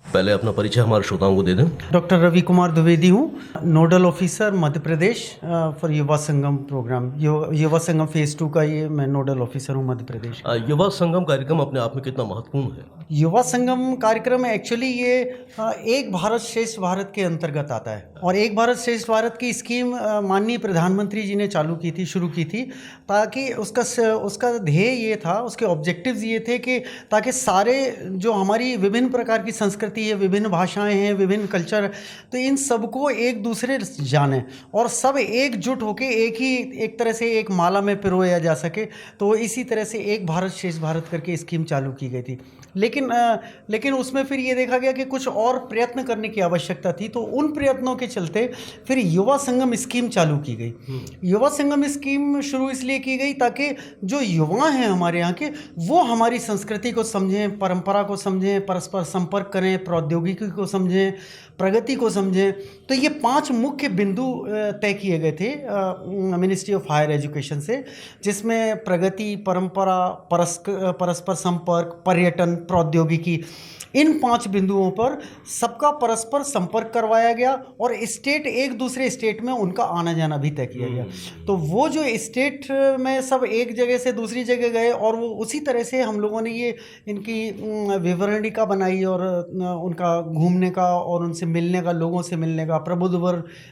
पहले अपना परिचय हमारे श्रोताओं को दे दें। डॉक्टर रवि कुमार द्विवेदी हूँ, nodal officer Madhya Pradesh for Yuva Sangam programme. Yuva Sangam phase 2 का ये मैं नोडल ऑफिसर हूँ मध्य प्रदेश। युवा संगम कार्यक्रम अपने आप में कितना महत्वपूर्ण है? युवा संगम कार्यक्रम एक्चुअली ये एक भारत श्रेष्ठ भारत के अंतर्गत आता है और एक भारत श्रेष्ठ भारत की स्कीम माननीय प्रधानमंत्री जी ने चालू की थी, शुरू की थी, ताकि उसका ध्येय ये था, उसके ऑब्जेक्टिव्स ये थे कि ताकि सारे जो हमारी विभिन्न प्रकार की संस्कृति है, विभिन्न भाषाएं हैं, विभिन्न कल्चर, तो इन सबको एक दूसरे जाने और सब एकजुट होकर एक तरह से एक माला में पिरोया जा सके। तो इसी तरह से एक भारत श्रेष्ठ भारत करके स्कीम चालू की गई थी। लेकिन उसमें फिर ये देखा गया कि कुछ और प्रयत्न करने की आवश्यकता थी, तो उन प्रयत्नों के चलते फिर युवा संगम स्कीम चालू की गई। युवा संगम स्कीम शुरू इसलिए की गई ताकि जो युवा हैं हमारे यहाँ के, वो हमारी संस्कृति को समझें, परंपरा को समझें, परस्पर संपर्क करें, प्रौद्योगिकी को समझें, प्रगति को समझें। तो ये 5 मुख्य बिंदु तय किए गए थे मिनिस्ट्री ऑफ हायर एजुकेशन से, जिसमें प्रगति, परंपरा, परस्पर संपर्क, पर्यटन, प्रौद्योगिकी, इन 5 बिंदुओं पर सबका परस्पर संपर्क करवाया गया और स्टेट एक दूसरे स्टेट में उनका आना जाना भी तय किया गया। तो वो जो स्टेट में सब एक जगह से दूसरी जगह गए और वो उसी तरह से हम लोगों ने ये इनकी विवरणिका बनाई और उनका घूमने का और उनसे मिलने का, लोगों से मिलने का, प्रबुद्ध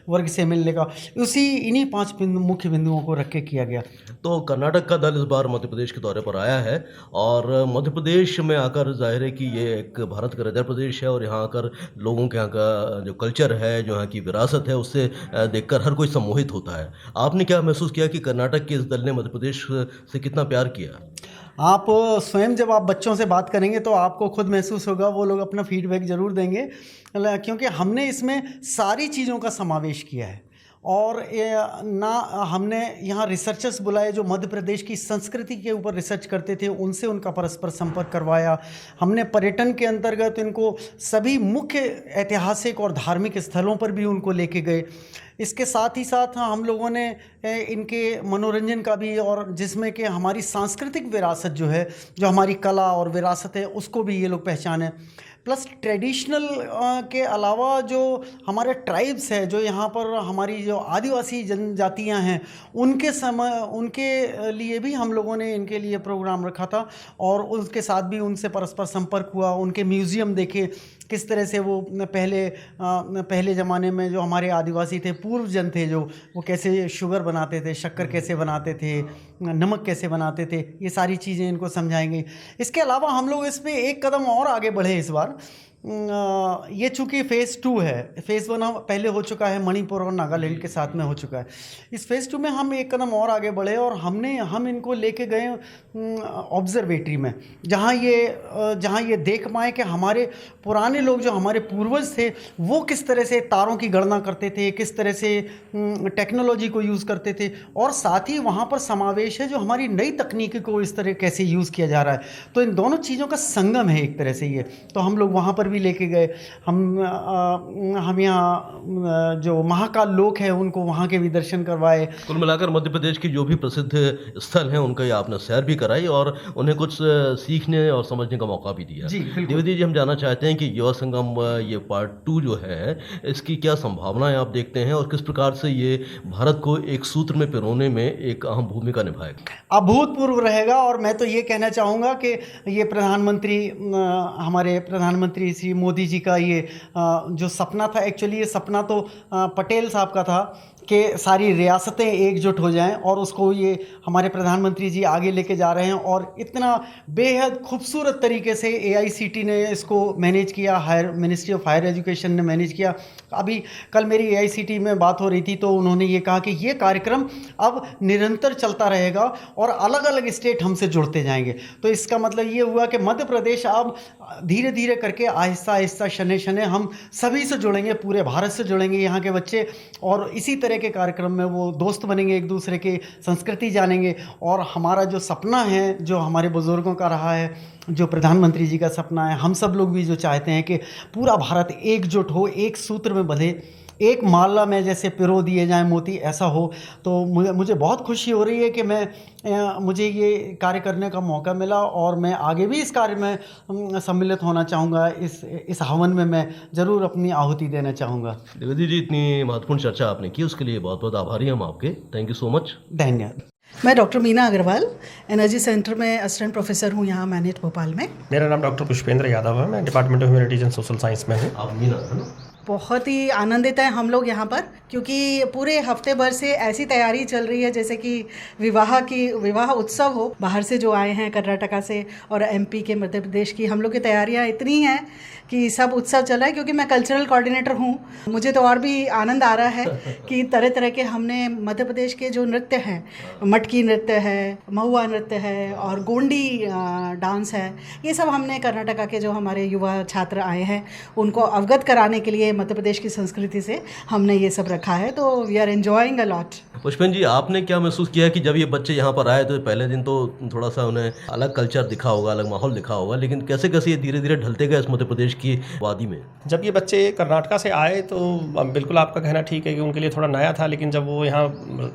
वर्ग से मिलने का, इन्हीं 5 मुख्य बिंदुओं को रख के किया गया। तो कर्नाटक का दल इस बार मध्य प्रदेश के दौरे पर आया है और मध्य प्रदेश में आकर जाहिर है कि ये एक भारत का हृदय प्रदेश है और यहाँ आकर लोगों के यहाँ का जो कल्चर है, जो यहाँ की विरासत है, उससे देखकर हर कोई सम्मोहित होता है। आपने क्या महसूस किया कि कर्नाटक के इस दल ने मध्य प्रदेश से कितना प्यार किया? आप स्वयं जब आप बच्चों से बात करेंगे तो आपको खुद महसूस होगा, वो लोग अपना फीडबैक ज़रूर देंगे, क्योंकि हमने इसमें सारी चीज़ों का समावेश किया है। और हमने यहाँ रिसर्चर्स बुलाए जो मध्य प्रदेश की संस्कृति के ऊपर रिसर्च करते थे, उनसे उनका परस्पर संपर्क करवाया। हमने पर्यटन के अंतर्गत इनको सभी मुख्य ऐतिहासिक और धार्मिक स्थलों पर भी उनको लेके गए। इसके साथ ही साथ हम लोगों ने इनके मनोरंजन का भी, और जिसमें कि हमारी सांस्कृतिक विरासत जो है, जो हमारी कला और विरासत है, उसको भी ये लोग पहचाने। प्लस ट्रेडिशनल के अलावा जो हमारे ट्राइब्स है, जो यहाँ पर हमारी जो आदिवासी जनजातियाँ हैं, उनके लिए भी हम लोगों ने इनके लिए प्रोग्राम रखा था और उसके साथ भी उनसे परस्पर संपर्क हुआ। उनके म्यूज़ियम देखे, किस तरह से वो पहले ज़माने में जो हमारे आदिवासी थे, पूर्व जन थे, जो वो कैसे शुगर बनाते थे, शक्कर कैसे बनाते थे, नमक कैसे बनाते थे, ये सारी चीज़ें इनको समझाएंगे। इसके अलावा हम लोग इस पे एक कदम और आगे बढ़े इस बार। ये चूँकि फ़ेज़ 2 है, फ़ेज़ 1 पहले हो चुका है, मणिपुर और नागालैंड के साथ में हो चुका है। इस फ़ेज़ 2 में हम एक कदम और आगे बढ़े और हम इनको लेके गए ऑब्ज़र्वेटरी में, जहाँ ये देख पाएँ कि हमारे पुराने लोग, जो हमारे पूर्वज थे, वो किस तरह से तारों की गणना करते थे, किस तरह से टेक्नोलॉजी को यूज़ करते थे, और साथ ही वहाँ पर समावेश है जो हमारी नई तकनीकी को इस तरह कैसे यूज़ किया जा रहा है। तो इन दोनों चीज़ों का संगम है एक तरह से ये। तो हम लोग वहाँ पर भी लेके गए। हम यहाँ जो महाकाल लोक है, उनको वहाँ के भी दर्शन करवाए। कुल मिलाकर मध्य प्रदेश की जो भी प्रसिद्ध स्थल हैं, उनका आपने सैर भी कराई और उन्हें कुछ सीखने और समझने का मौका भी दिया। जी, बिल्कुल। द्विवेदी जी, हम जानना चाहते हैं कि युवा संगम ये पार्ट 2 जो है, इसकी क्या संभावनाएं आप देखते हैं और किस प्रकार से ये भारत को एक सूत्र में पिरोने में एक अहम भूमिका निभाएगा? अभूतपूर्व रहेगा। और मैं तो ये कहना चाहूँगा कि ये हमारे प्रधानमंत्री श्री मोदी जी का ये जो सपना था, एक्चुअली ये सपना तो पटेल साहब का था कि सारी रियासतें एकजुट हो जाएं, और उसको ये हमारे प्रधानमंत्री जी आगे लेके जा रहे हैं। और इतना बेहद खूबसूरत तरीके से AICT ने इसको मैनेज किया, मिनिस्ट्री ऑफ हायर एजुकेशन ने मैनेज किया। अभी कल मेरी AICT में बात हो रही थी, तो उन्होंने ये कहा कि ये कार्यक्रम अब निरंतर चलता रहेगा और अलग अलग स्टेट हमसे जुड़ते जाएंगे। तो इसका मतलब ये हुआ कि मध्य प्रदेश अब धीरे धीरे करके आहिस्ता आहिस्ता, शने शने हम सभी से जुड़ेंगे, पूरे भारत से जुड़ेंगे यहाँ के बच्चे, और इसी तरह के कार्यक्रम में वो दोस्त बनेंगे, एक दूसरे की संस्कृति जानेंगे। और हमारा जो सपना है, जो हमारे बुजुर्गों का रहा है, जो प्रधानमंत्री जी का सपना है, हम सब लोग भी जो चाहते हैं कि पूरा भारत एकजुट हो, एक सूत्र में बंधे, एक माला में जैसे पिरो दिए जाएं मोती, ऐसा हो। तो मुझे बहुत खुशी हो रही है कि मुझे ये कार्य करने का मौका मिला और मैं आगे भी इस कार्य में सम्मिलित होना चाहूँगा। इस हवन में मैं ज़रूर अपनी आहुति देना चाहूँगा। द्विवेदी जी, इतनी महत्वपूर्ण चर्चा आपने की, उसके लिए बहुत बहुत आभारी हैं हम आपके। Thank you so much. धन्यवाद। मैं doctor Meena Agarwal, energy centre में असिस्टेंट प्रोफेसर हूँ यहाँ मैनेट भोपाल में। मेरा नाम डॉक्टर पुष्पेंद्र यादव है, मैं department of humanities and social science में हूँ। आप मीना है ना? बहुत ही आनंदित हैं हम लोग यहाँ पर, क्योंकि पूरे हफ्ते भर से ऐसी तैयारी चल रही है जैसे कि विवाह उत्सव हो। बाहर से जो आए हैं कर्नाटका से और एमपी के, मध्य प्रदेश की, हम लोग की तैयारियाँ इतनी हैं कि सब उत्सव चल रहा है। क्योंकि मैं कल्चरल कोऑर्डिनेटर हूँ, मुझे तो और भी आनंद आ रहा है कि तरह तरह के हमने मध्य प्रदेश के जो नृत्य हैं, मटकी नृत्य है, महुआ नृत्य है और गोंडी डांस है, ये सब हमने कर्नाटका के जो हमारे युवा छात्र आए हैं उनको अवगत कराने के लिए मध्य प्रदेश की संस्कृति से हमने ये सब रखा है। तो we are enjoying a lot. Pushpendra ji, आपने क्या महसूस किया कि जब ये बच्चे यहाँ पर आए तो पहले दिन तो थोड़ा सा उन्हें अलग कल्चर दिखा होगा, अलग माहौल दिखा होगा, लेकिन कैसे कैसे ये धीरे धीरे ढलते गए इस मध्य प्रदेश की वादी में? जब ये बच्चे कर्नाटका से आए तो बिल्कुल आपका कहना ठीक है कि उनके लिए थोड़ा नया था, लेकिन जब वो यहाँ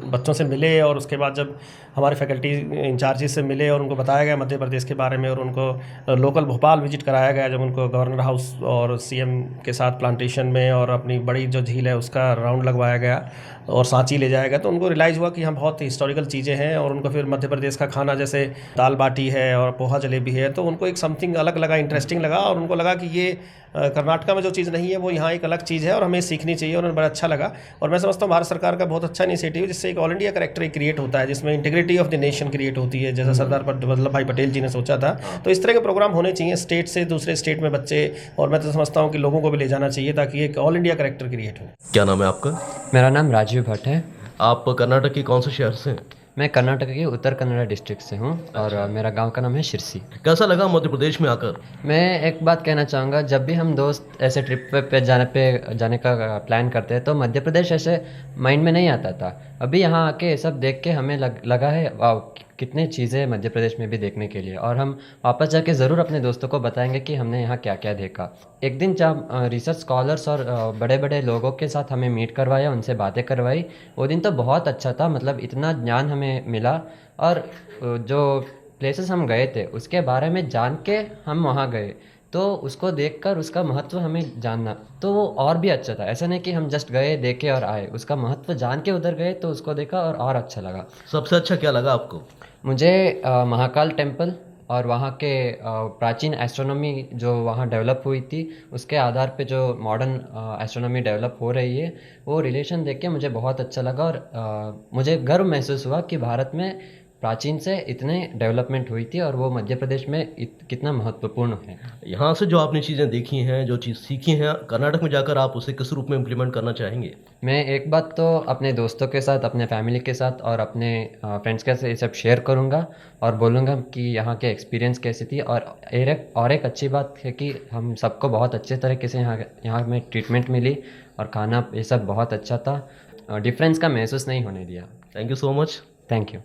बच्चों से मिले और उसके बाद जब हमारे फैकल्टी इंचार्जेस से मिले और उनको बताया गया मध्य प्रदेश के बारे में और उनको लोकल भोपाल विजिट कराया गया, जब उनको गवर्नर हाउस और सीएम के साथ प्लांटेशन में और अपनी बड़ी जो झील है उसका राउंड लगवाया गया और सांची ले जाया गया, तो उनको रियलाइज़ हुआ कि यहाँ बहुत हिस्टोरिकल चीज़ें हैं। और उनको फिर मध्य प्रदेश का खाना जैसे दाल बाटी है और पोहा जलेबी है, तो उनको एक समथिंग अलग लगा, इंटरेस्टिंग लगा और उनको लगा कि ये कर्नाटका में जो चीज़ नहीं है वो यहाँ एक अलग चीज़ है और हमें सीखनी चाहिए, और उन्हें बड़ा अच्छा लगा। और मैं समझता हूँ भारत सरकार का बहुत अच्छा इनिशिएटिव है, जिससे एक ऑल इंडिया करेक्टर क्रिएट होता है, जिसमें integrity of the nation create होती है, जैसा सरदार वल्लभ भाई पटेल जी ने सोचा था। तो इस तरह के प्रोग्राम होने चाहिए स्टेट से दूसरे स्टेट में बच्चे, और मैं तो समझता हूँ कि लोगों को भी ले जाना चाहिए ताकि एक ऑल इंडिया करेक्टर क्रिएट हो। क्या नाम है आपका? मेरा नाम राजीव भट्ट है। आप कर्नाटक के कौन से शहर से हैं? मैं कर्नाटक के उत्तर कन्नड़ डिस्ट्रिक्ट से हूँ और मेरा गांव का नाम है शिरसी। कैसा लगा मध्य प्रदेश में आकर? मैं एक बात कहना चाहूँगा, जब भी हम दोस्त ऐसे ट्रिप पे जाने का प्लान करते हैं तो मध्य प्रदेश ऐसे माइंड में नहीं आता था। अभी यहाँ आके ये सब देख के हमें लगा है वाह, कितने चीज़ें मध्य प्रदेश में भी देखने के लिए, और हम वापस जाके ज़रूर अपने दोस्तों को बताएंगे कि हमने यहाँ क्या क्या देखा। एक दिन जब रिसर्च स्कॉलर्स और बड़े बड़े लोगों के साथ हमें मीट करवाया, उनसे बातें करवाई, वो दिन तो बहुत अच्छा था। मतलब इतना ज्ञान हमें मिला, और जो प्लेसेस हम गए थे उसके बारे में जान के हम वहाँ गए तो उसको देखकर उसका महत्व हमें जानना तो वो और भी अच्छा था। ऐसा नहीं कि हम जस्ट गए, देखे और आए, उसका महत्व जान के उधर गए तो उसको देखा और अच्छा लगा। सबसे अच्छा क्या लगा आपको? मुझे महाकाल टेम्पल और वहाँ के प्राचीन एस्ट्रोनॉमी जो वहाँ डेवलप हुई थी, उसके आधार पे जो मॉडर्न एस्ट्रोनॉमी डेवलप हो रही है, वो रिलेशन देख के मुझे बहुत अच्छा लगा। और मुझे गर्व महसूस हुआ कि भारत में प्राचीन से इतने डेवलपमेंट हुई थी और वो मध्य प्रदेश में कितना महत्वपूर्ण है। यहाँ से जो आपने चीज़ें देखी हैं, जो चीज़ सीखी हैं, कर्नाटक में जाकर आप उसे किस रूप में इम्प्लीमेंट करना चाहेंगे? मैं एक बात तो अपने दोस्तों के साथ, अपने फैमिली के साथ और अपने फ्रेंड्स के साथ ये सब शेयर करूँगा और बोलूँगा कि यहाँ के एक्सपीरियंस कैसी थी। और एक अच्छी बात है कि हम सबको बहुत अच्छे तरीके से यहाँ में ट्रीटमेंट मिली और खाना ये सब बहुत अच्छा था। डिफरेंस का महसूस नहीं होने दिया। Thank you so much. Thank you.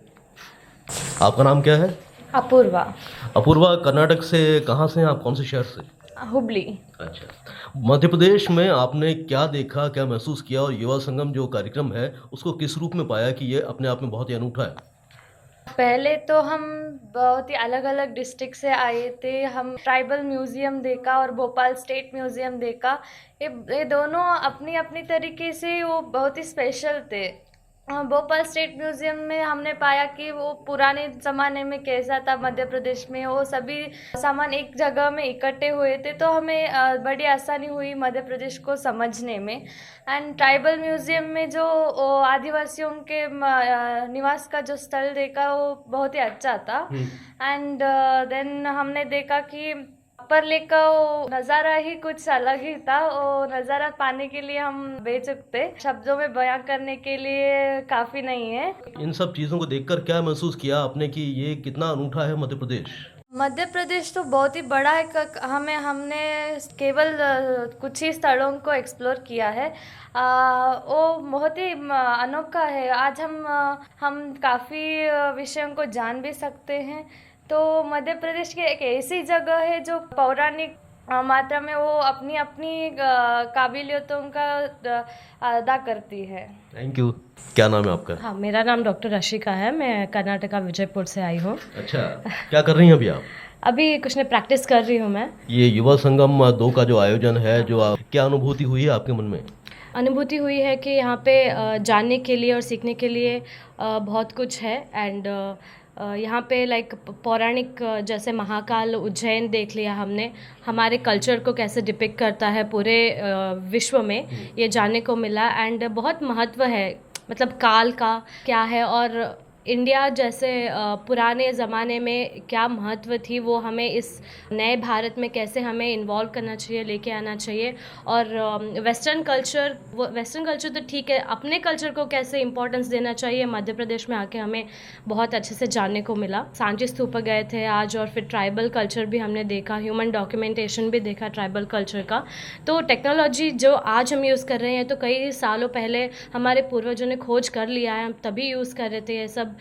आपका नाम क्या है? अपूर्वा। अपूर्वा, कर्नाटक से कहाँ से हैं आप, कौन से शहर से? हुबली। अच्छा, मध्य प्रदेश में आपने क्या देखा, क्या महसूस किया, और युवा संगम जो कार्यक्रम है उसको किस रूप में पाया कि ये अपने आप में बहुत ही अनूठा है? पहले तो हम बहुत ही अलग अलग डिस्ट्रिक्ट से आए थे। हम ट्राइबल म्यूज़ियम देखा और भोपाल स्टेट म्यूज़ियम देखा। ये दोनों अपनी अपनी तरीके से वो बहुत ही स्पेशल थे। भोपाल स्टेट म्यूज़ियम में हमने पाया कि वो पुराने ज़माने में कैसा था मध्य प्रदेश में, वो सभी सामान एक जगह में इकट्ठे हुए थे, तो हमें बड़ी आसानी हुई मध्य प्रदेश को समझने में। एंड ट्राइबल म्यूज़ियम में जो आदिवासियों के निवास का जो स्थल देखा वो बहुत ही अच्छा था। एंड देन हमने देखा कि अपर लेक का वो नज़ारा ही कुछ अलग ही था। वो नज़ारा पाने के लिए हम बेचुक थे, शब्दों में बयां करने के लिए काफ़ी नहीं है। इन सब चीज़ों को देखकर क्या महसूस किया आपने कि ये कितना अनूठा है मध्य प्रदेश? मध्य प्रदेश तो बहुत ही बड़ा है। हमने केवल कुछ ही स्थलों को एक्सप्लोर किया है। वो बहुत ही अनोखा है। आज हम काफ़ी विषयों को जान भी सकते हैं। तो मध्य प्रदेश की एक ऐसी जगह है जो पौराणिक मात्रा में वो अपनी अपनी काबिलियतों का अदा करती है। Thank you. क्या नाम है आपका? हाँ, मेरा नाम डॉक्टर रशिका है। मैं कर्नाटका विजयपुर से आई हूँ। अच्छा, क्या कर रही हैं अभी आप? अभी कुछ नहीं, प्रैक्टिस कर रही हूँ मैं। ये युवा संगम 2 का जो आयोजन है, क्या अनुभूति हुई है आपके मन में? अनुभूति हुई है कि यहाँ पे जानने के लिए और सीखने के लिए बहुत कुछ है। एंड यहाँ पे लाइक पौराणिक जैसे महाकाल उज्जैन देख लिया हमने, हमारे कल्चर को कैसे डिपिक्ट करता है पूरे विश्व में, ये जानने को मिला। एंड बहुत महत्व है, मतलब काल का क्या है और इंडिया जैसे पुराने ज़माने में क्या महत्व थी, वो हमें इस नए भारत में कैसे हमें इन्वॉल्व करना चाहिए, लेके आना चाहिए। और वेस्टर्न कल्चर तो ठीक है, अपने कल्चर को कैसे इम्पोर्टेंस देना चाहिए, मध्य प्रदेश में आके हमें बहुत अच्छे से जानने को मिला। सांची स्तूप गए थे आज, और फिर ट्राइबल कल्चर भी हमने देखा, ह्यूमन डॉक्यूमेंटेशन भी देखा ट्राइबल कल्चर का। तो टेक्नोलॉजी जो आज हम यूज़ कर रहे हैं, तो कई सालों पहले हमारे पूर्वजों ने खोज कर लिया है, हम तभी यूज़ कर रहे थे। ये सब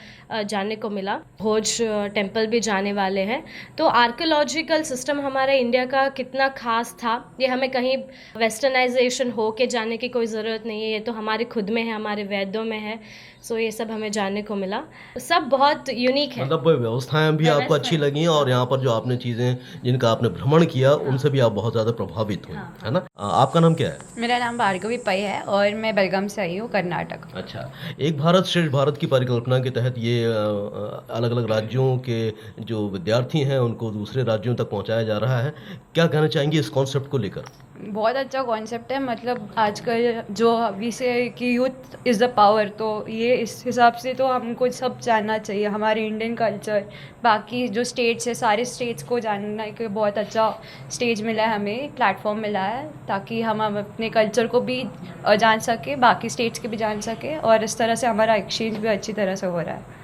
जानने को मिला। भोज टेम्पल भी जाने वाले हैं। तो आर्कियोलॉजिकल सिस्टम हमारा इंडिया का कितना खास था, ये हमें कहीं वेस्टर्नाइजेशन हो के जानने की कोई ज़रूरत नहीं है, ये तो हमारे खुद में है, हमारे वेदों में है। सो ये सब हमें जानने को मिला, सब बहुत यूनिक है। मतलब व्यवस्थाएं भी आपको अच्छी लगी और यहाँ पर जो आपने चीज़ें जिनका आपने भ्रमण किया, उनसे भी आप बहुत ज़्यादा प्रभावित हुए, है ना? आपका नाम क्या है? मेरा नाम भार्गवी पै है और मैं बेलगाम से आई हूँ, कर्नाटक। अच्छा, एक भारत श्रेष्ठ भारत की परिकल्पना के तहत ये अलग अलग राज्यों के जो विद्यार्थी हैं उनको दूसरे राज्यों तक पहुंचाया जा रहा है। क्या कहना चाहेंगे इस कॉन्सेप्ट को लेकर? बहुत अच्छा कॉन्सेप्ट है। मतलब आजकल जो अभी से कि यूथ इज़ द पावर, तो ये इस हिसाब से तो हमको सब जानना चाहिए, हमारे इंडियन कल्चर, बाकी जो स्टेट्स है सारे स्टेट्स को जानने के बहुत अच्छा स्टेज मिला है, हमें प्लेटफॉर्म मिला है, ताकि हम अपने कल्चर को भी जान सके, बाकी स्टेट्स के भी जान सके, और इस तरह से हमारा एक्सचेंज भी अच्छी तरह से हो रहा है।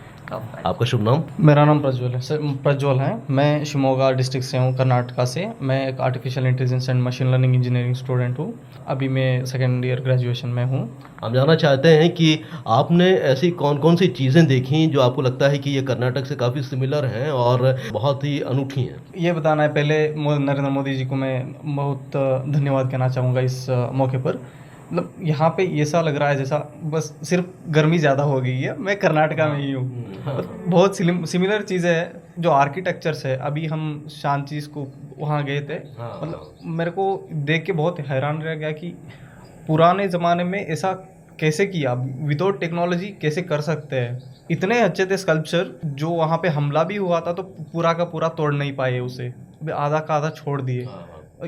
आपका शुभ नाम? मेरा नाम प्रज्वल है सर। प्रज्वल है। मैं शिमोगा डिस्ट्रिक्ट से हूँ, कर्नाटका से। मैं एक artificial intelligence and machine learning engineering student हूँ। अभी मैं सेकेंड ईयर ग्रेजुएशन में हूँ। हम जानना चाहते हैं कि आपने ऐसी कौन कौन सी चीज़ें देखी जो आपको लगता है कि ये कर्नाटक से काफ़ी सिमिलर हैं और बहुत ही अनूठी हैं? ये बताना है पहले, नरेंद्र मोदी जी को मैं बहुत धन्यवाद कहना चाहूँगा इस मौके पर। मतलब यहाँ पे ऐसा लग रहा है जैसा बस सिर्फ गर्मी ज़्यादा हो गई है। मैं कर्नाटका में ही हूँ। बहुत सिमिलर चीज़ें हैं जो आर्किटेक्चर्स है। अभी हम शांति को वहाँ गए थे। मतलब मेरे को देख के बहुत हैरान रह गया कि पुराने ज़माने में ऐसा कैसे किया, विदाउट टेक्नोलॉजी कैसे कर सकते हैं। इतने अच्छे थे स्कल्पचर, जो वहाँ पे हमला भी हुआ था तो पूरा का पूरा तोड़ नहीं पाए उसे, आधा का आधा छोड़ दिए।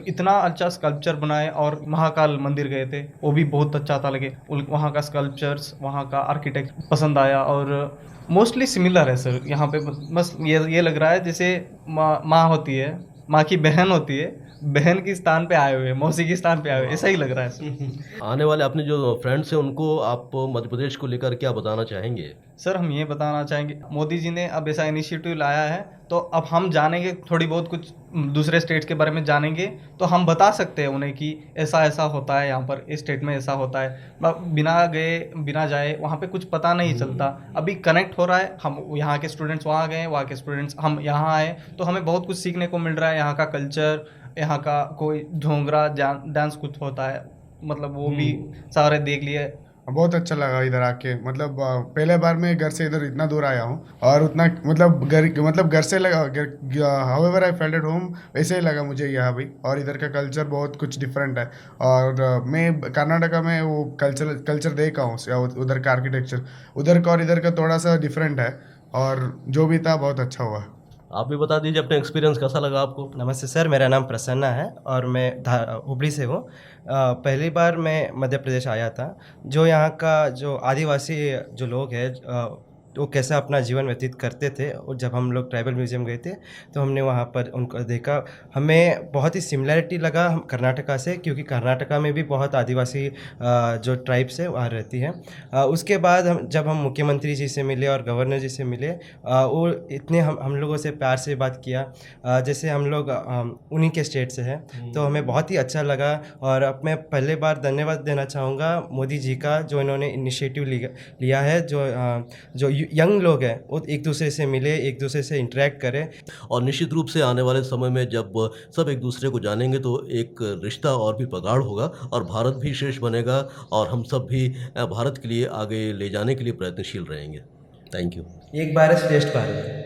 इतना अच्छा स्कल्पचर बनाए। और महाकाल मंदिर गए थे, वो भी बहुत अच्छा था लगे। वहाँ का स्कल्पचर्स, वहाँ का आर्किटेक्ट पसंद आया। और मोस्टली सिमिलर है सर यहाँ पे। बस ये लग रहा है जैसे माँ होती है, माँ की बहन होती है, बहन की स्थान पे आए हुए, मौसी की स्थान पे आए हुए, ऐसा ही लग रहा है सर। आने वाले अपने जो फ्रेंड्स हैं उनको आप मध्य प्रदेश को लेकर क्या बताना चाहेंगे? सर हम ये बताना चाहेंगे, मोदी जी ने अब ऐसा इनिशिएटिव लाया है, तो अब हम जानेंगे थोड़ी बहुत, कुछ दूसरे स्टेट्स के बारे में जानेंगे, तो हम बता सकते हैं उन्हें कि ऐसा ऐसा होता है यहाँ पर, इस स्टेट में ऐसा होता है। बिना गए बिना जाए वहाँ पे कुछ पता नहीं चलता। अभी कनेक्ट हो रहा है, हम यहाँ के स्टूडेंट्स वहाँ गए, वहाँ के स्टूडेंट्स हम यहाँ आए, तो हमें बहुत कुछ सीखने को मिल रहा है। यहाँ का कल्चर, यहाँ का कोई ढोंगरा डांस कुछ होता है, मतलब वो भी सारे देख लिए। बहुत अच्छा लगा इधर आके। मतलब पहले बार मैं घर से इधर इतना दूर आया हूँ और उतना मतलब घर से लगा, however I felt at home, वैसे ही लगा मुझे यहाँ भी। और इधर का कल्चर बहुत कुछ डिफरेंट है। और मैं कर्नाटका में वो कल्चर देखा हूँ, उधर का आर्किटेक्चर उधर का और इधर का थोड़ा सा डिफरेंट है, और जो भी था बहुत अच्छा हुआ। आप भी बता दीजिए अपना एक्सपीरियंस कैसा लगा आपको? नमस्ते सर, मेरा नाम प्रसन्ना है और मैं हुबली से हूँ। पहली बार मैं मध्य प्रदेश आया था। जो यहाँ का जो आदिवासी जो लोग हैं वो कैसे अपना जीवन व्यतीत करते थे, और जब हम लोग ट्राइबल म्यूज़ियम गए थे तो हमने वहाँ पर उनको देखा। हमें बहुत ही सिमिलैरिटी लगा हम से, क्योंकि कर्नाटका में भी बहुत आदिवासी जो ट्राइब्स है वहाँ रहती है। उसके बाद जब हम मुख्यमंत्री जी से मिले और गवर्नर जी से मिले, वो इतने हम लोगों से प्यार से बात किया जैसे हम लोग उन्हीं के स्टेट से हैं, तो हमें बहुत ही अच्छा लगा। और अब मैं पहले बार धन्यवाद देना चाहूँगा मोदी जी का, जो इन्होंने इनिशिएटिव लिया है, जो यंग लोग हैं वो एक दूसरे से मिले, एक दूसरे से इंटरेक्ट करें। और निश्चित रूप से आने वाले समय में जब सब एक दूसरे को जानेंगे तो एक रिश्ता और भी प्रगाढ़ होगा और भारत भी श्रेष्ठ बनेगा और हम सब भी भारत के लिए आगे ले जाने के लिए प्रयत्नशील रहेंगे। Thank you. एक भारत श्रेष्ठ भारत।